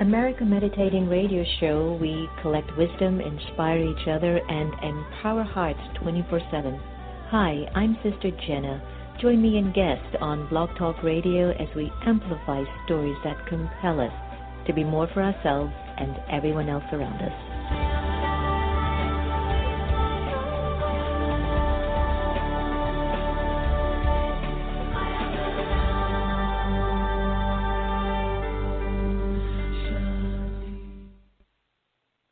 America Meditating Radio Show, we collect wisdom, inspire each other, and empower hearts 24/7. Hi, I'm Sister Jenna. Join me and guests on Blog Talk Radio as we amplify stories that compel us to be more for ourselves and everyone else around us.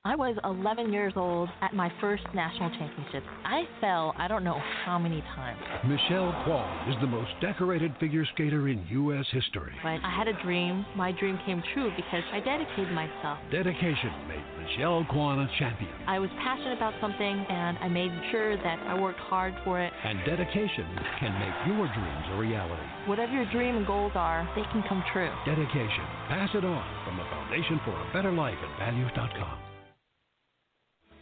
I was 11 years old at my first national championship. I fell I don't know how many times. Michelle Kwan is the most decorated figure skater in U.S. history. But I had a dream. My dream came true because I dedicated myself. Dedication made Michelle Kwan a champion. I was passionate about something, and I made sure that I worked hard for it. And dedication can make your dreams a reality. Whatever your dream and goals are, they can come true. Dedication. Pass it on from the Foundation for a Better Life at Values.com.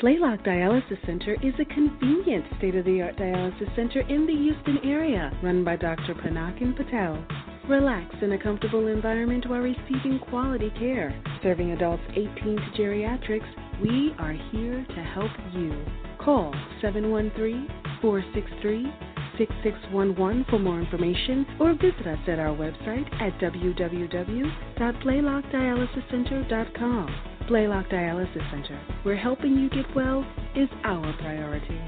Blaylock Dialysis Center is a convenient state-of-the-art dialysis center in the Houston area, run by Dr. Panakin Patel. Relax in a comfortable environment while receiving quality care. Serving adults 18 to geriatrics, we are here to help you. Call 713-463-6611 for more information, or visit us at our website at www.blaylockdialysiscenter.com. Blaylock Dialysis Center, where helping you get well is our priority.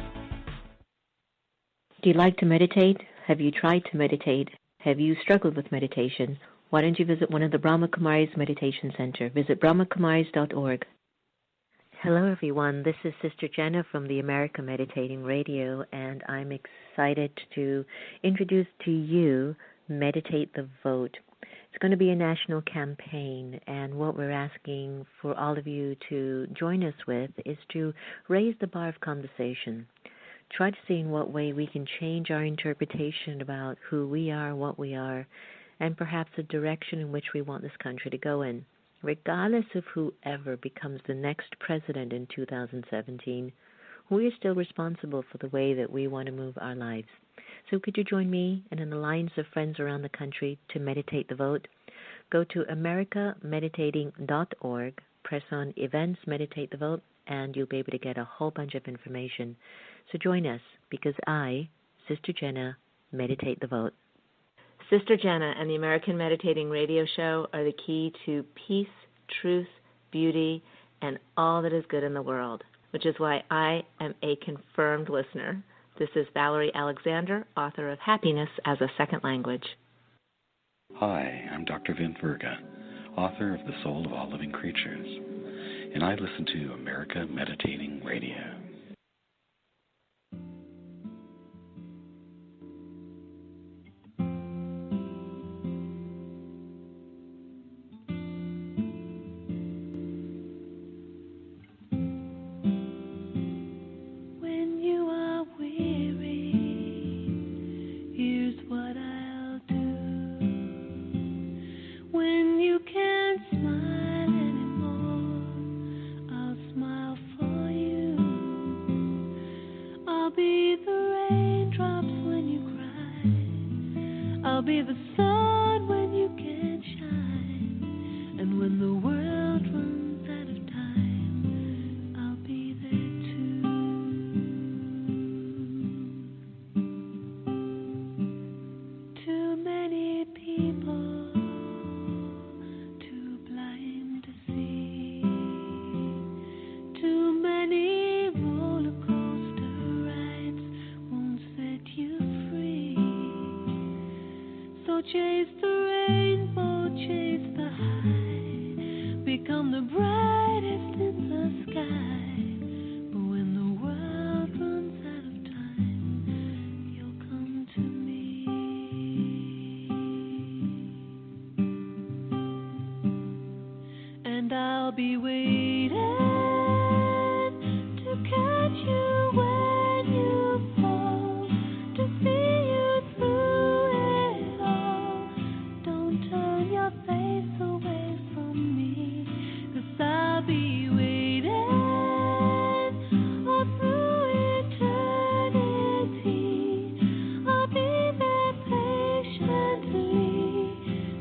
Do you like to meditate? Have you tried to meditate? Have you struggled with meditation? Why don't you visit one of the Brahma Kumaris Meditation Center? Visit brahmakumaris.org. Hello, everyone. This is Sister Jenna from the America Meditating Radio, and I'm excited to introduce to you Meditate the Vote. It's going to be a national campaign, and what we're asking for all of you to join us with is to raise the bar of conversation. Try to see in what way we can change our interpretation about who we are, what we are, and perhaps the direction in which we want this country to go in. Regardless of whoever becomes the next president in 2017, we are still responsible for the way that we want to move our lives. So could you join me and an alliance of friends around the country to meditate the vote? Go to americameditating.org, press on Events, Meditate the Vote, and you'll be able to get a whole bunch of information. So join us, because I, Sister Jenna, meditate the vote. Sister Jenna and the American Meditating Radio Show are the key to peace, truth, beauty, and all that is good in the world, which is why I am a confirmed listener. This is Valerie Alexander, author of Happiness as a Second Language. Hi, I'm Dr. Vin Verga, author of The Soul of All Living Creatures, and I listen to America Meditating Radio.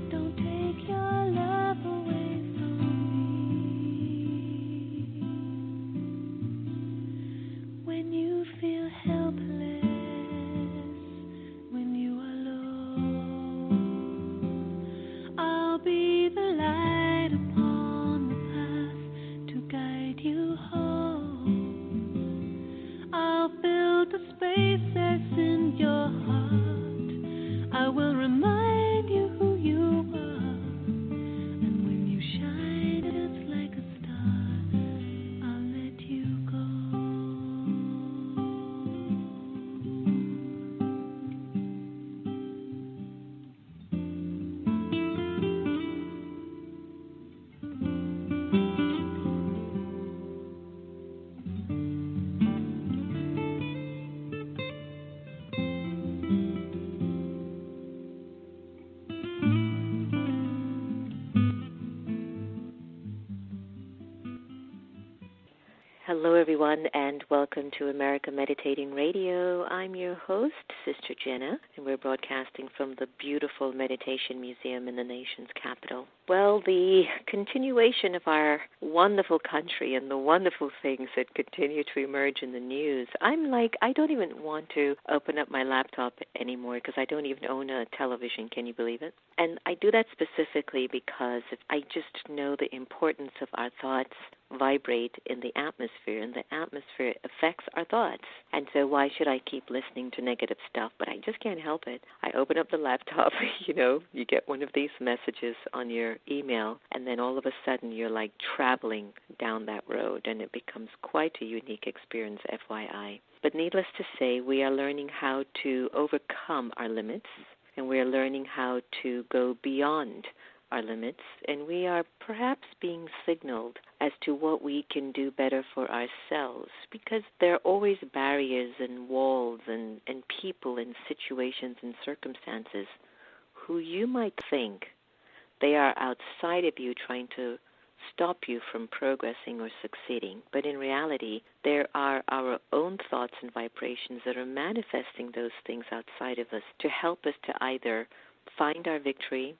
Don't take your love away from me. Hello, everyone, and welcome to America Meditating Radio. I'm your host, Sister Jenna, and we're broadcasting from the beautiful Meditation Museum in the nation's capital. Well, the continuation of our wonderful country and the wonderful things that continue to emerge in the news, I don't even want to open up my laptop anymore because I don't even own a television. Can you believe it? And I do that specifically because I just know the importance of our thoughts vibrate in the atmosphere, and the atmosphere affects our thoughts. And so why should I keep listening to negative stuff? But I just can't help it. I open up the laptop, you get one of these messages on your email, and then all of a sudden you're like traveling down that road, and it becomes quite a unique experience, FYI. But needless to say, we are learning how to overcome our limits, and we are learning how to go beyond our limits, and we are perhaps being signaled as to what we can do better for ourselves, because there are always barriers and walls and people and situations and circumstances who you might think they are outside of you trying to stop you from progressing or succeeding. But in reality, there are our own thoughts and vibrations that are manifesting those things outside of us to help us to either find our victory,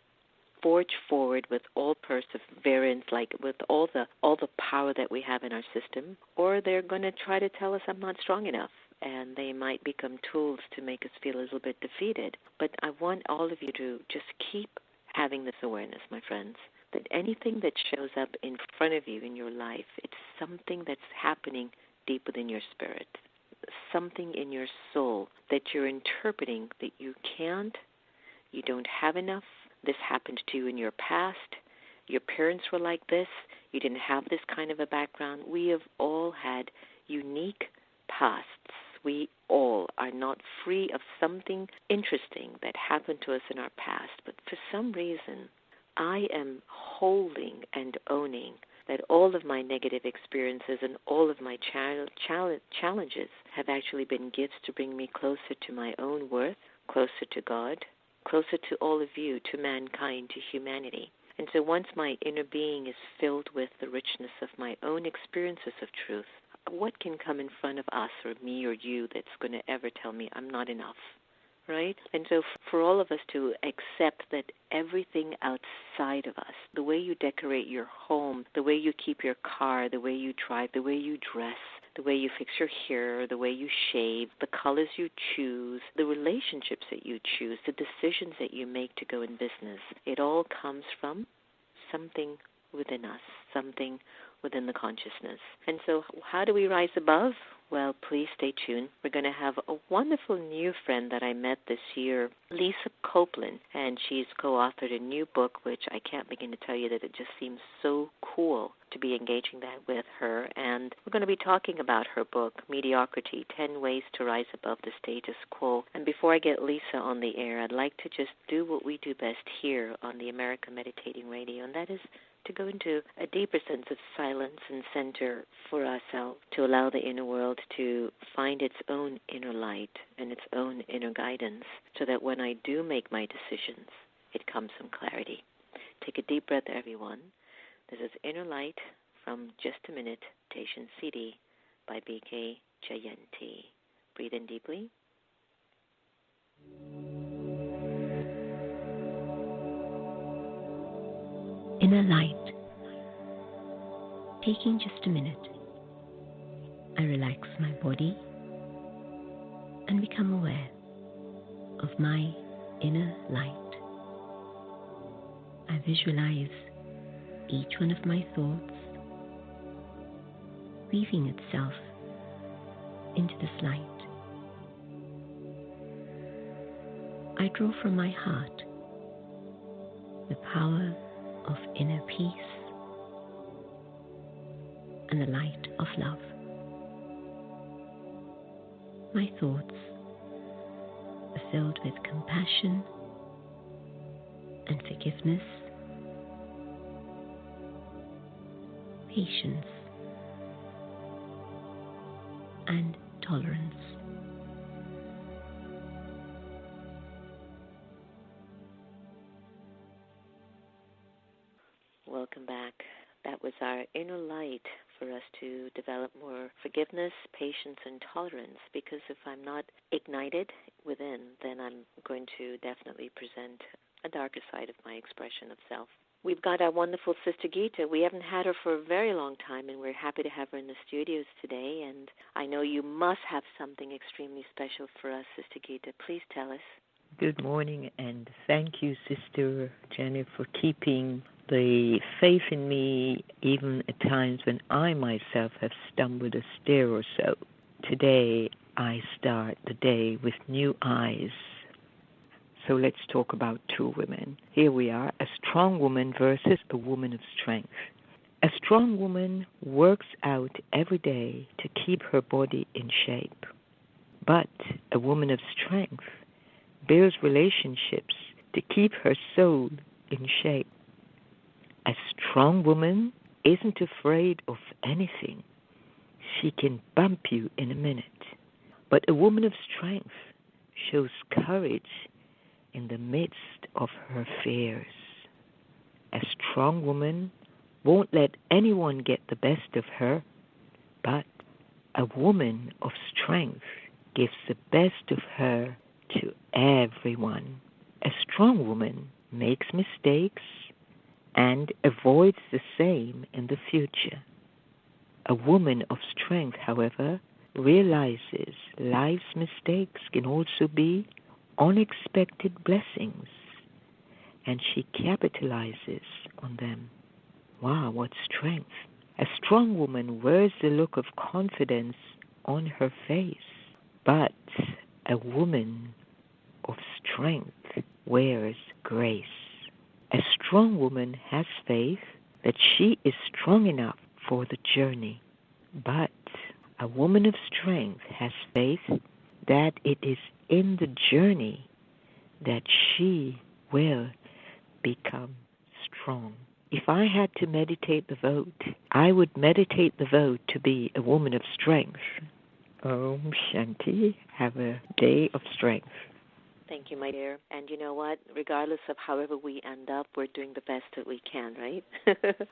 forge forward with all perseverance, like with all the power that we have in our system, or they're going to try to tell us I'm not strong enough, and they might become tools to make us feel a little bit defeated. But I want all of you to just keep having this awareness, my friends, that anything that shows up in front of you in your life, it's something that's happening deep within your spirit, something in your soul that you're interpreting that you can't, you don't have enough. This happened to you in your past. Your parents were like this. You didn't have this kind of a background. We have all had unique pasts. We all are not free of something interesting that happened to us in our past. But for some reason, I am holding and owning that all of my negative experiences and all of my challenges have actually been gifts to bring me closer to my own worth, closer to God, closer to all of you, to mankind, to humanity. And so once my inner being is filled with the richness of my own experiences of truth, what can come in front of us or me or you that's going to ever tell me I'm not enough, right? And so for all of us to accept that everything outside of us, the way you decorate your home, the way you keep your car, the way you drive, the way you dress, the way you fix your hair, the way you shave, the colors you choose, the relationships that you choose, the decisions that you make to go in business, it all comes from something within us, something within the consciousness. And so how do we rise above? Well, please stay tuned. We're going to have a wonderful new friend that I met this year, Lisa-Copeland, and she's co-authored a new book, which I can't begin to tell you that it just seems so cool to be engaging that with her. And we're going to be talking about her book, Mediocrity, 10 Ways to Rise Above the Status Quo. And before I get Lisa on the air, I'd like to just do what we do best here on the America Meditating Radio, and that is to go into a deeper sense of silence and center for ourselves, to allow the inner world to find its own inner light and its own inner guidance, so that when I do make my decisions, it comes from clarity. Take a deep breath, everyone. This is Inner Light from Just a Minute, Meditation CD by B.K. Jayanti. Breathe in deeply. Inner light. Taking just a minute, I relax my body and become aware of my inner light. I visualize each one of my thoughts weaving itself into this light. I draw from my heart the power of inner peace and the light of love. My thoughts are filled with compassion and forgiveness, patience and tolerance. Welcome back. That was our Inner Light for us to develop more forgiveness, patience, and tolerance, because if I'm not ignited within, then I'm going to definitely present a darker side of my expression of self. We've got our wonderful Sister Gita. We haven't had her for a very long time, and we're happy to have her in the studios today. And I know you must have something extremely special for us, Sister Gita. Please tell us. Good morning, and thank you, Sister Jenna, for keeping the faith in me even at times when I myself have stumbled a stair or so. Today, I start the day with new eyes. So let's talk about two women. Here we are, a strong woman versus a woman of strength. A strong woman works out every day to keep her body in shape. But a woman of strength builds relationships to keep her soul in shape. A strong woman isn't afraid of anything. She can bump you in a minute. But a woman of strength shows courage in the midst of her fears. A strong woman won't let anyone get the best of her, but a woman of strength gives the best of her to everyone. A strong woman makes mistakes and avoids the same in the future. A woman of strength, however, realizes life's mistakes can also be unexpected blessings, and she capitalizes on them. Wow, what strength. A strong woman wears the look of confidence on her face, but a woman of strength wears grace. A strong woman has faith that she is strong enough for the journey, but a woman of strength has faith that it is in the journey that she will become strong. If I had to meditate the vote, I would meditate the vote to be a woman of strength. Om Shanti, have a day of strength. Thank you, my dear. And you know what? Regardless of however we end up, we're doing the best that we can, right?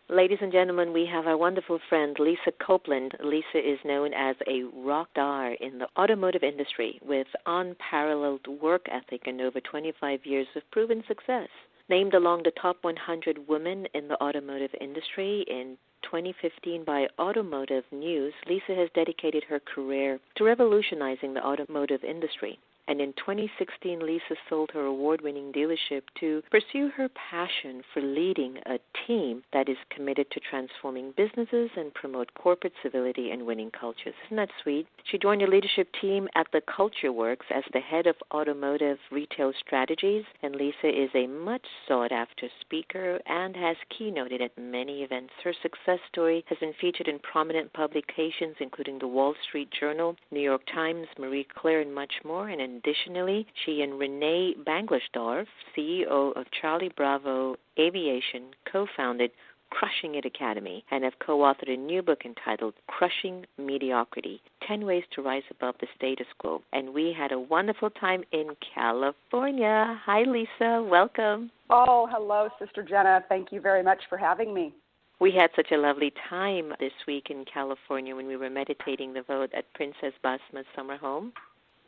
Ladies and gentlemen, we have our wonderful friend, Lisa Copeland. Lisa is known as a rock star in the automotive industry with unparalleled work ethic and over 25 years of proven success. Named along the top 100 women in the automotive industry in 2015 by Automotive News, Lisa has dedicated her career to revolutionizing the automotive industry. And in 2016, Lisa sold her award-winning dealership to pursue her passion for leading a team that is committed to transforming businesses and promote corporate civility and winning cultures. Isn't that sweet? She joined a leadership team at the Culture Works as the head of automotive retail strategies, and Lisa is a much sought-after speaker and has keynoted at many events. Her success story has been featured in prominent publications, including the Wall Street Journal, New York Times, Marie Claire, and much more. And additionally, she and Renee Banglasdorf, CEO of Charlie Bravo Aviation, co-founded Crushing It Academy and have co-authored a new book entitled Crushing-Mediocrity, 10 Ways to Rise Above the Status Quo. And we had a wonderful time in California. Hi, Lisa. Welcome. Oh, hello, Sister Jenna. Thank you very much for having me. We had such a lovely time this week in California when we were meditating the vote at Princess Basma's summer home.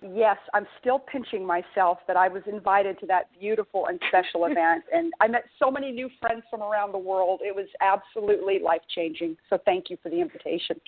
Yes, I'm still pinching myself that I was invited to that beautiful and special event, and I met so many new friends from around the world. It was absolutely life-changing, so thank you for the invitation.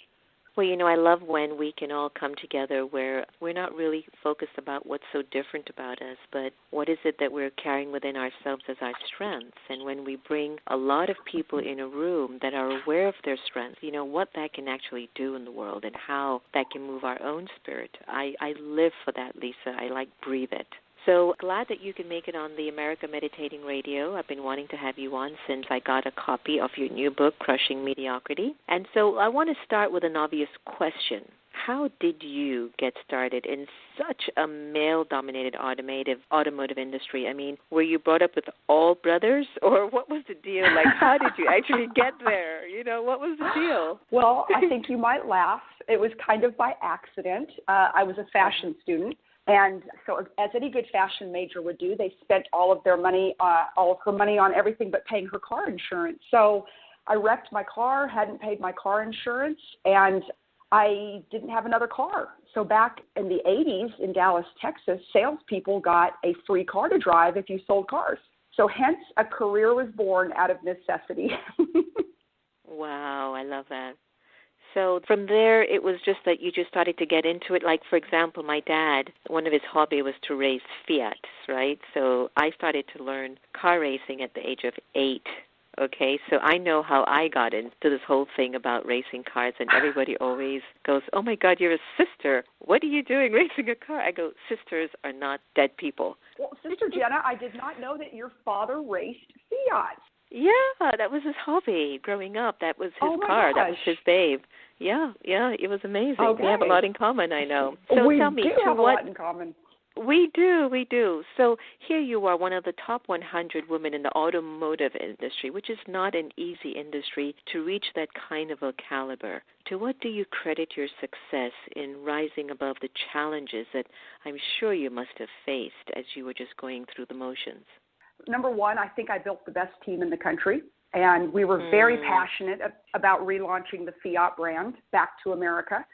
Well, you know, I love when we can all come together where we're not really focused about what's so different about us, but what is it that we're carrying within ourselves as our strengths. And when we bring a lot of people in a room that are aware of their strengths, you know, what that can actually do in the world and how that can move our own spirit. I live for that, Lisa. I breathe it. So glad that you can make it on the America Meditating Radio. I've been wanting to have you on since I got a copy of your new book, Crushing Mediocrity. And so I want to start with an obvious question. How did you get started in such a male-dominated automotive industry? I mean, were you brought up with all brothers, or what was the deal? How did you actually get there? You know, what was the deal? Well, I think you might laugh. It was kind of by accident. I was a fashion student. And so as any good fashion major would do, they spent all of her money on everything but paying her car insurance. So I wrecked my car, hadn't paid my car insurance, and I didn't have another car. So back in the 80s in Dallas, Texas, salespeople got a free car to drive if you sold cars. So hence a career was born out of necessity. Wow, I love that. So from there, it was just that you just started to get into it. Like, for example, my dad, one of his hobbies was to race Fiats, right? So I started to learn car racing at the age of 8. Okay, so I know how I got into this whole thing about racing cars, and everybody always goes, oh, my God, you're a sister. What are you doing racing a car? I go, sisters are not dead people. Well, Sister Jenna, I did not know that your father raced Fiat. Yeah, that was his hobby growing up. That was his car. Gosh. That was his babe. Yeah, it was amazing. Okay. We have a lot in common, I know. So we tell me, do have a lot in common. We do. So here you are, one of the top 100 women in the automotive industry, which is not an easy industry to reach that kind of a caliber. To what do you credit your success in rising above the challenges that I'm sure you must have faced as you were just going through the motions? Number one, I think I built the best team in the country, and we were very passionate about relaunching the Fiat brand back to America.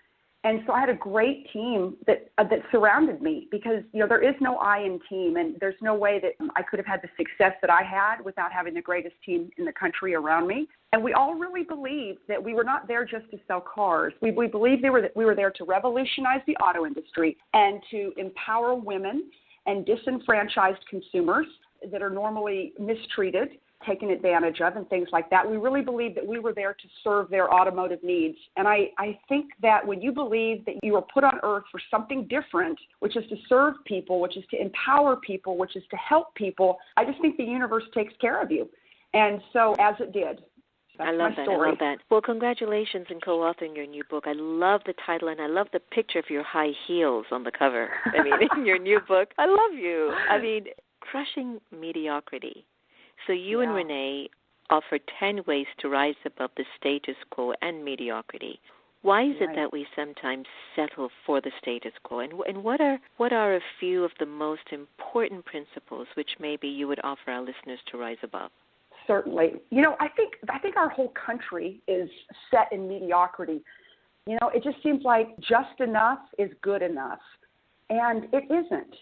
And so I had a great team that surrounded me because, there is no I in team, and there's no way that I could have had the success that I had without having the greatest team in the country around me. And we all really believed that we were not there just to sell cars. We believed we were there to revolutionize the auto industry and to empower women and disenfranchised consumers that are normally mistreated, taken advantage of, and things like that. We really believed that we were there to serve their automotive needs. And I think that when you believe that you were put on earth for something different, which is to serve people, which is to empower people, which is to help people, I just think the universe takes care of you. And so as it did. That's I love my story. I love that. Well, congratulations in co-authoring your new book. I love the title, and I love the picture of your high heels on the cover. I mean, in your new book. I love you. I mean, Crushing Mediocrity. So you and Renee offer 10 ways to rise above the status quo and mediocrity. Why is it that we sometimes settle for the status quo? And what are a few of the most important principles which maybe you would offer our listeners to rise above? Certainly. I think our whole country is set in mediocrity. It just seems like just enough is good enough. And it isn't.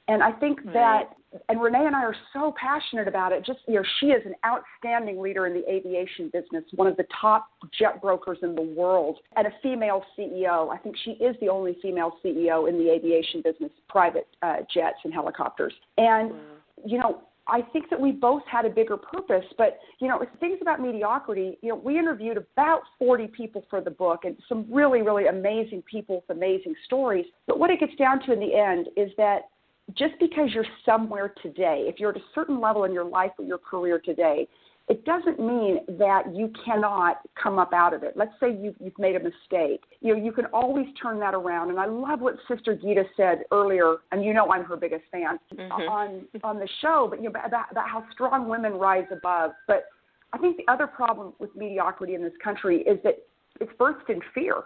And I think that, and Renee and I are so passionate about it. She is an outstanding leader in the aviation business, one of the top jet brokers in the world, and a female CEO. I think she is the only female CEO in the aviation business, private jets and helicopters. And, I think that we both had a bigger purpose, but, things about mediocrity, we interviewed about 40 people for the book and some really, really amazing people with amazing stories. But what it gets down to in the end is that just because you're somewhere today, if you're at a certain level in your life or your career today, it doesn't mean that you cannot come up out of it. Let's say you've made a mistake. You can always turn that around. And I love what Sister Gita said earlier, and I'm her biggest fan on the show, but about how strong women rise above. But I think the other problem with mediocrity in this country is that it's birthed in fear.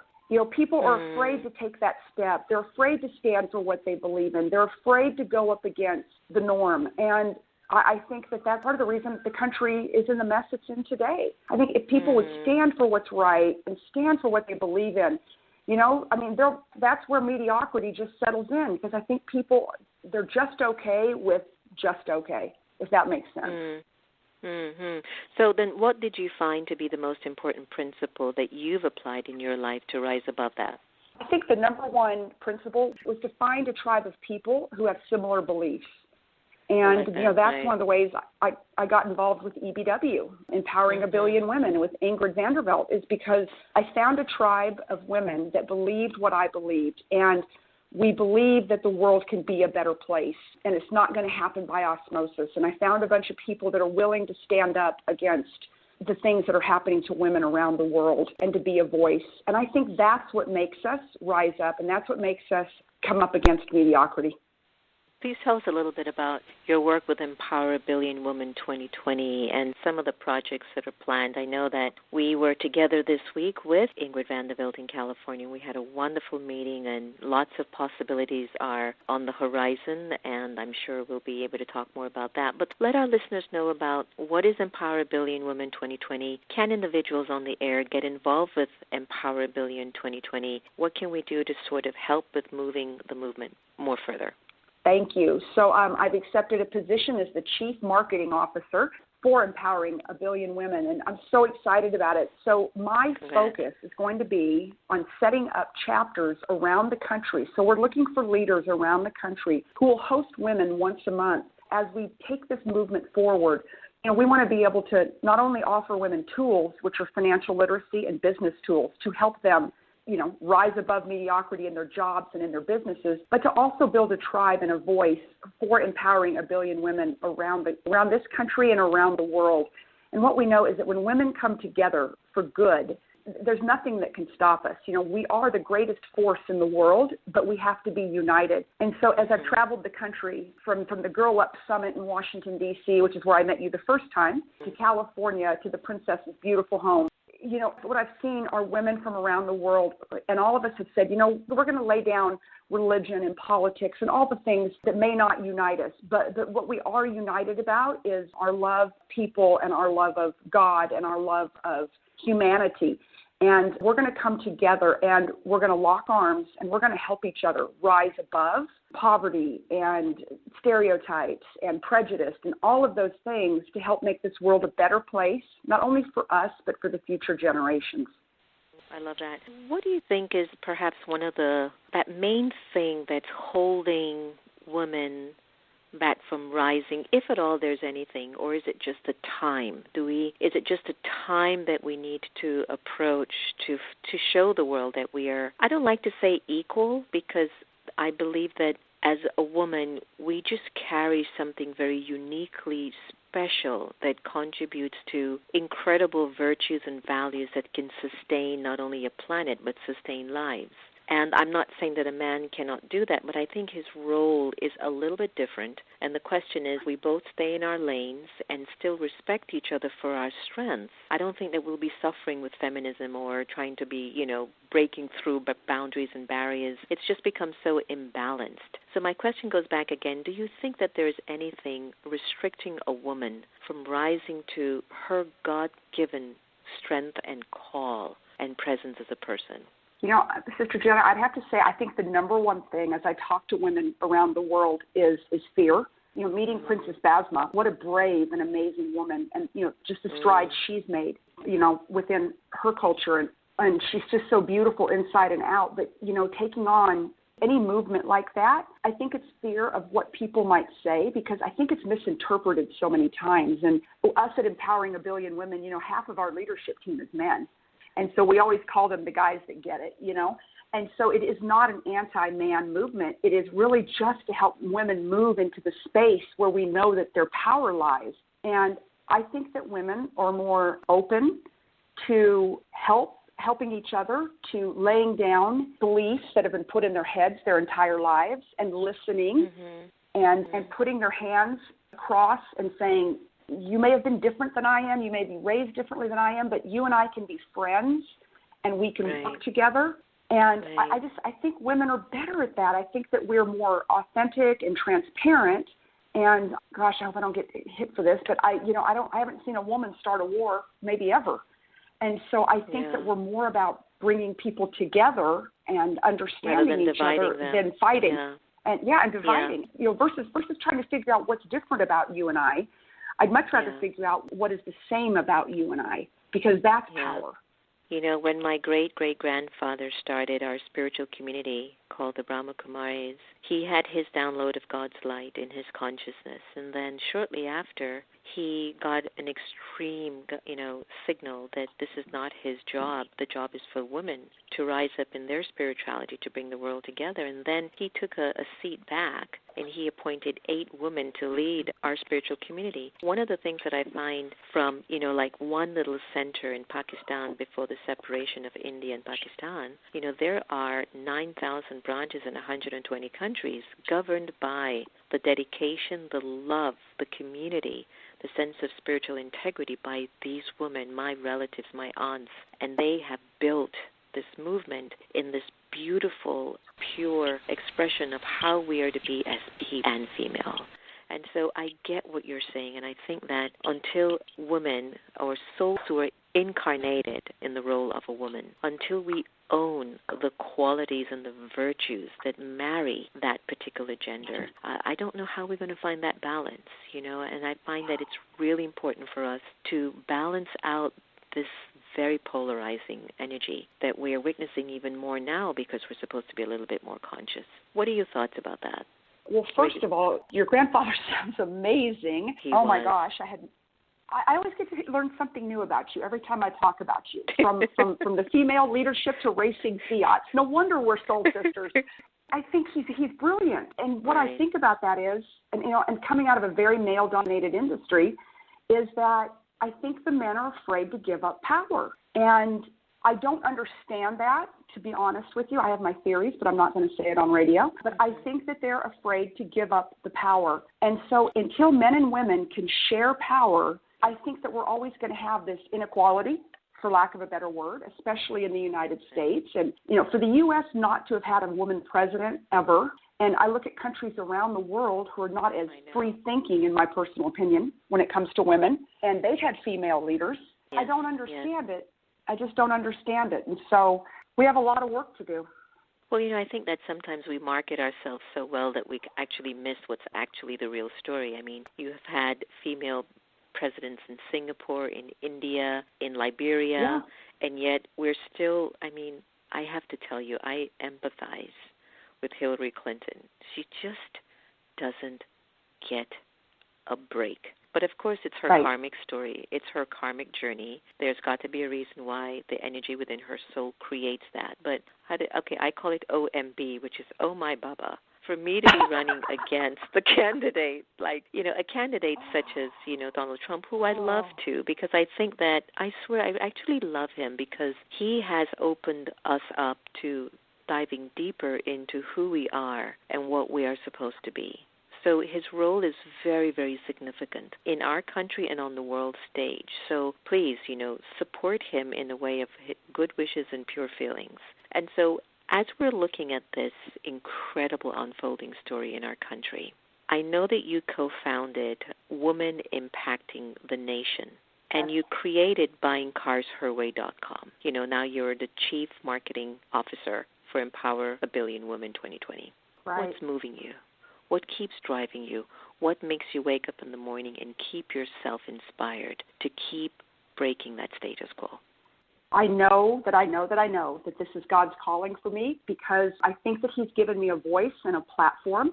People are afraid to take that step. They're afraid to stand for what they believe in. They're afraid to go up against the norm. And I think that that's part of the reason the country is in the mess it's in today. I think if people would stand for what's right and stand for what they believe in, that's where mediocrity just settles in, because I think people, they're just okay with just okay, if that makes sense. Mm-hmm. So then what did you find to be the most important principle that you've applied in your life to rise above that? I think the number one principle was to find a tribe of people who have similar beliefs. And, that's one of the ways I got involved with EBW, Empowering a Billion Women, with Ingrid Vandervelt, is because I found a tribe of women that believed what I believed. And we believe that the world can be a better place, and it's not going to happen by osmosis. And I found a bunch of people that are willing to stand up against the things that are happening to women around the world and to be a voice. And I think that's what makes us rise up, and that's what makes us come up against mediocrity. Please tell us a little bit about your work with Empower a Billion Women 2020 and some of the projects that are planned. I know that we were together this week with Ingrid Vanderbilt in California. We had a wonderful meeting, and lots of possibilities are on the horizon, and I'm sure we'll be able to talk more about that. But let our listeners know about what is Empower a Billion Women 2020. Can individuals on the air get involved with Empower a Billion 2020? What can we do to sort of help with moving the movement more further? Thank you. So I've accepted a position as the Chief Marketing Officer for Empowering a Billion Women, and I'm so excited about it. So my focus is going to be on setting up chapters around the country. So we're looking for leaders around the country who will host women once a month as we take this movement forward. You know, we want to be able to not only offer women tools, which are financial literacy and business tools, to help them, you know, rise above mediocrity in their jobs and in their businesses, but to also build a tribe and a voice for empowering a billion women around this country and around the world. And what we know is that when women come together for good, there's nothing that can stop us. You know, we are the greatest force in the world, but we have to be united. And so as I've traveled the country from the Girl Up Summit in Washington, D.C., which is where I met you the first time, to California, to the Princess's beautiful home, you know, what I've seen are women from around the world, and all of us have said, you know, we're going to lay down religion and politics and all the things that may not unite us. But what we are united about is our love of people and our love of God and our love of humanity. And we're going to come together and we're going to lock arms and we're going to help each other rise above poverty and stereotypes and prejudice and all of those things to help make this world a better place, not only for us, but for the future generations. I love that. What do you think is perhaps one of that main thing that's holding women back from rising, if at all there's anything, or is it just the time? Is it just the time that we need to approach to show the world that we are, I don't like to say equal, because I believe that as a woman, we just carry something very uniquely special that contributes to incredible virtues and values that can sustain not only a planet, but sustain lives. And I'm not saying that a man cannot do that, but I think his role is a little bit different. And the question is, we both stay in our lanes and still respect each other for our strengths. I don't think that we'll be suffering with feminism or trying to be, you know, breaking through boundaries and barriers. It's just become so imbalanced. So my question goes back again. Do you think that there is anything restricting a woman from rising to her God-given strength and call and presence as a person? You know, Sister Jenna, I'd have to say I think the number one thing as I talk to women around the world is fear. You know, meeting Princess Basma, what a brave and amazing woman, and, you know, just the strides she's made, you know, within her culture, and she's just so beautiful inside and out. But, you know, taking on any movement like that, I think it's fear of what people might say, because I think it's misinterpreted so many times. And us at Empowering a Billion Women, you know, half of our leadership team is men. And so we always call them the guys that get it, you know. And so it is not an anti-man movement. It is really just to help women move into the space where we know that their power lies. And I think that women are more open to helping each other, to laying down beliefs that have been put in their heads their entire lives, and listening and putting their hands across and saying, you may have been different than I am, you may be raised differently than I am, but you and I can be friends and we can work together. And I think women are better at that. I think that we're more authentic and transparent. And gosh, I hope I don't get hit for this, but I haven't seen a woman start a war, maybe ever. And so I think that we're more about bringing people together and understanding each other than fighting. And dividing. You know, versus trying to figure out what's different about you and I. I'd much rather figure out what is the same about you and I, because that's power. You know, when my great-great-grandfather started our spiritual community called the Brahma Kumaris, he had his download of God's light in his consciousness. And then shortly after, he got an extreme, you know, signal that this is not his job. The job is for women to rise up in their spirituality to bring the world together. And then he took a seat back, and he appointed 8 women to lead our spiritual community. One of the things that I find from, like one little center in Pakistan before the separation of India and Pakistan, there are 9,000 branches in 120 countries governed by the dedication, the love, the community, the sense of spiritual integrity by these women, my relatives, my aunts, and they have built this movement in this beautiful, pure expression of how we are to be as people and female. And so I get what you're saying, and I think that until women or souls who are incarnated in the role of a woman, until we own the qualities and the virtues that marry that particular gender, I don't know how we're going to find that balance, and I find that it's really important for us to balance out this very polarizing energy that we are witnessing even more now because we're supposed to be a little bit more conscious. What are your thoughts about that? Well, first of all, your grandfather sounds amazing. My gosh, I always get to learn something new about you every time I talk about you, from the female leadership to racing Fiats. No wonder we're soul sisters. I think he's brilliant. And what I think about that is, and coming out of a very male-dominated industry, is that I think the men are afraid to give up power. And I don't understand that, to be honest with you. I have my theories, but I'm not going to say it on radio. But I think that they're afraid to give up the power. And so until men and women can share power, I think that we're always going to have this inequality, for lack of a better word, especially in the United States. And, for the U.S. not to have had a woman president ever, and I look at countries around the world who are not as free-thinking, in my personal opinion, when it comes to women, and they've had female leaders. Yes. I don't understand it. I just don't understand it. And so we have a lot of work to do. Well, I think that sometimes we market ourselves so well that we actually miss what's actually the real story. I mean, you have had female presidents in Singapore, in India, in Liberia, and yet we're still, I have to tell you, I empathize with Hillary Clinton. She just doesn't get a break. But of course, it's her karmic story. It's her karmic journey. There's got to be a reason why the energy within her soul creates that. But, I call it OMB, which is Oh My Baba. For me to be running against the candidate, a candidate such as, Donald Trump, who I love too, because I think that, I swear, I actually love him because he has opened us up to diving deeper into who we are and what we are supposed to be. So his role is very, very significant in our country and on the world stage. So please, support him in the way of good wishes and pure feelings. And so as we're looking at this incredible unfolding story in our country, I know that you co-founded Women Impacting the Nation, and you created buyingcarsherway.com. Now you're the Chief Marketing Officer for Empower a Billion Women 2020. Right. What's moving you? What keeps driving you? What makes you wake up in the morning and keep yourself inspired to keep breaking that status quo? I know that this is God's calling for me, because I think that he's given me a voice and a platform,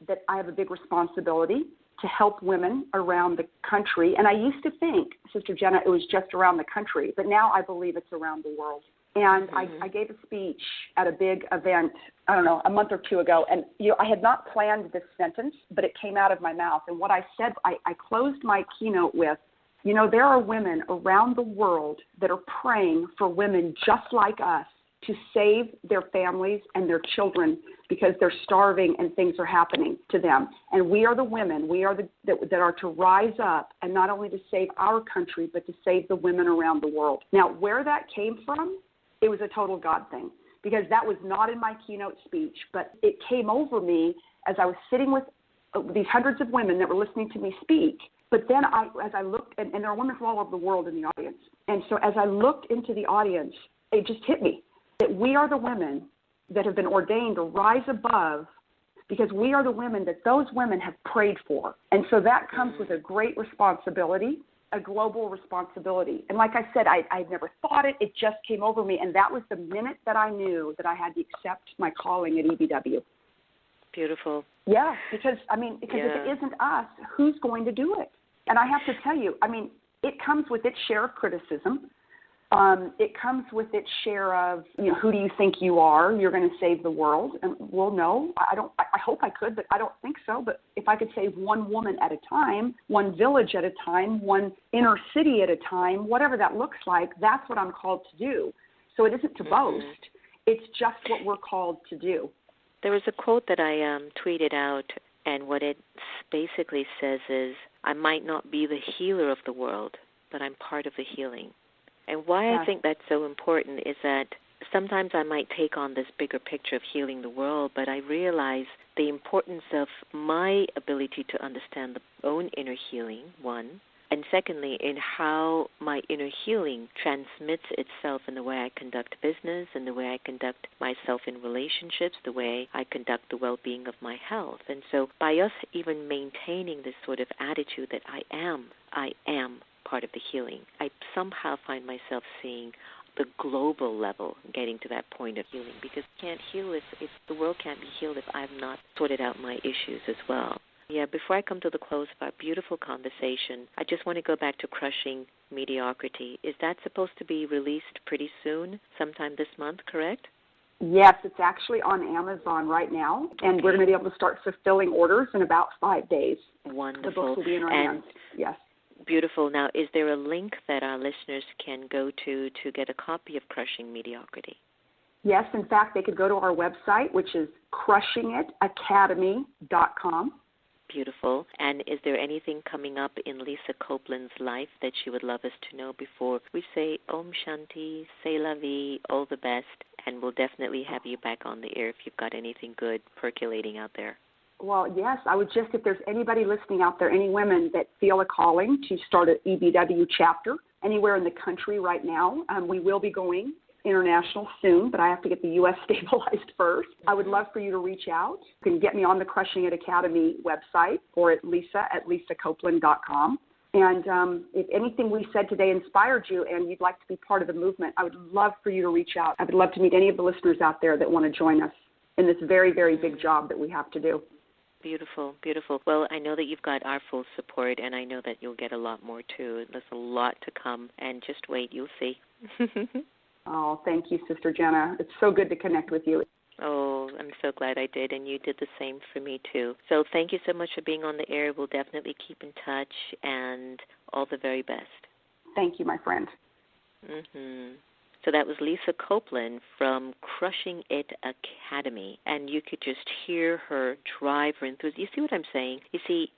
that I have a big responsibility to help women around the country. And I used to think, Sister Jenna, it was just around the country, but now I believe it's around the world. And I gave a speech at a big event, a month or two ago. And, I had not planned this sentence, but it came out of my mouth. And what I said, I closed my keynote with, there are women around the world that are praying for women just like us to save their families and their children because they're starving and things are happening to them. And we are the women, that are to rise up and not only to save our country, but to save the women around the world. Now, where that came from, it was a total God thing, because that was not in my keynote speech, but it came over me as I was sitting with these hundreds of women that were listening to me speak. But then as I looked, and there are women from all over the world in the audience, and so as I looked into the audience, it just hit me that we are the women that have been ordained to rise above, because we are the women that those women have prayed for. And so that comes with a great responsibility, a global responsibility. And like I said, I never thought it. It just came over me. And that was the minute that I knew that I had to accept my calling at EBW. Beautiful. Yeah, because if it isn't us, who's going to do it? And I have to tell you, it comes with its share of criticism. It comes with its share of, who do you think you are? You're going to save the world. And well, no, I hope I could, but I don't think so. But if I could save one woman at a time, one village at a time, one inner city at a time, whatever that looks like, that's what I'm called to do. So it isn't to boast. It's just what we're called to do. There was a quote that I tweeted out, and what it basically says is, I might not be the healer of the world, but I'm part of the healing. And why I think that's so important is that sometimes I might take on this bigger picture of healing the world, but I realize the importance of my ability to understand the own inner healing, one, and secondly, in how my inner healing transmits itself in the way I conduct business, and the way I conduct myself in relationships, the way I conduct the well-being of my health. And so by us even maintaining this sort of attitude that I am part of the healing, I somehow find myself seeing the global level getting to that point of healing, because I can't heal if the world can't be healed if I've not sorted out my issues as well. Yeah, before I come to the close of our beautiful conversation, I just want to go back to Crushing Mediocrity. Is that supposed to be released pretty soon, sometime this month, correct? Yes, it's actually on Amazon right now, and we're going to be able to start fulfilling orders in about 5 days. Wonderful. The books will be in our hands. Yes. Beautiful. Now, is there a link that our listeners can go to get a copy of Crushing Mediocrity? Yes, in fact, they could go to our website, which is crushing-mediocrity.com. Beautiful. And is there anything coming up in Lisa Copeland's life that you would love us to know before we say Om Shanti, C'est la vie, all the best, and we'll definitely have you back on the air if you've got anything good percolating out there? Well, yes, I would just, if there's anybody listening out there, any women that feel a calling to start an EBW chapter anywhere in the country right now, we will be going international soon, but I have to get the U.S. stabilized first. I would love for you to reach out. You can get me on the Crushing It Academy website or at lisa@lisa-copeland.com. And if anything we said today inspired you and you'd like to be part of the movement, I would love for you to reach out. I would love to meet any of the listeners out there that want to join us in this very, very big job that we have to do. Beautiful, beautiful. Well, I know that you've got our full support, and I know that you'll get a lot more, too. There's a lot to come, and just wait, you'll see. Oh, thank you, Sister Jenna. It's so good to connect with you. Oh, I'm so glad I did, and you did the same for me, too. So thank you so much for being on the air. We'll definitely keep in touch, and all the very best. Thank you, my friend. So that was Lisa Copeland from Crushing It Academy, and you could just hear her drive, her enthusiasm. You see what I'm saying? You see,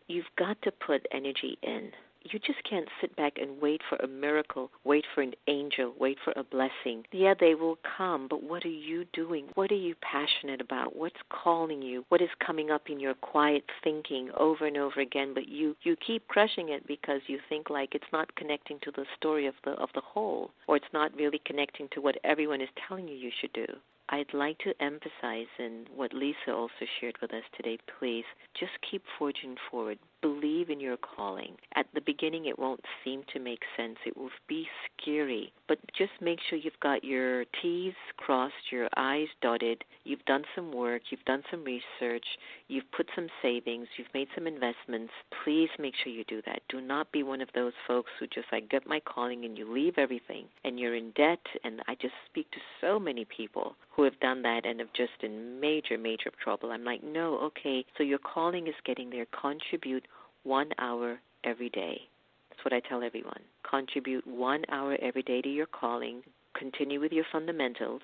you've got to put energy in. You just can't sit back and wait for a miracle, wait for an angel, wait for a blessing. Yeah, they will come, but what are you doing? What are you passionate about? What's calling you? What is coming up in your quiet thinking over and over again? But you keep crushing it because you think like it's not connecting to the story of the whole, or it's not really connecting to what everyone is telling you should do. I'd like to emphasize in what Lisa also shared with us today, please, just keep forging forward. Believe in your calling. At the beginning, it won't seem to make sense. It will be scary. But just make sure you've got your T's crossed, your I's dotted. You've done some work. You've done some research. You've put some savings. You've made some investments. Please make sure you do that. Do not be one of those folks who just, I get my calling and you leave everything and you're in debt. And I just speak to so many people who have done that and have just in major, major trouble. I'm like, no, okay, so your calling is getting there. Contribute 1 hour every day. That's what I tell everyone. Contribute 1 hour every day to your calling. Continue with your fundamentals.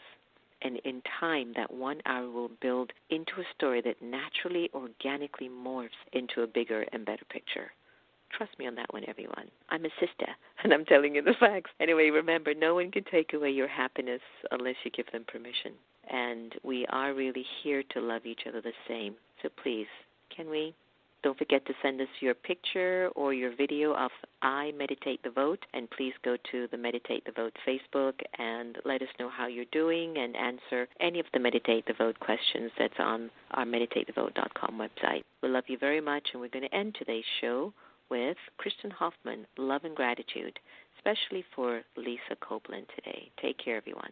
And in time, that 1 hour will build into a story that naturally, organically morphs into a bigger and better picture. Trust me on that one, everyone. I'm a sister, and I'm telling you the facts. Anyway, remember, no one can take away your happiness unless you give them permission. And we are really here to love each other the same. So please, can we? Don't forget to send us your picture or your video of I Meditate the Vote, and please go to the Meditate the Vote Facebook and let us know how you're doing and answer any of the Meditate the Vote questions that's on our meditatethevote.com website. We love you very much, and we're going to end today's show with Kristen Hoffman, Love and Gratitude, especially for Lisa Copeland today. Take care, everyone.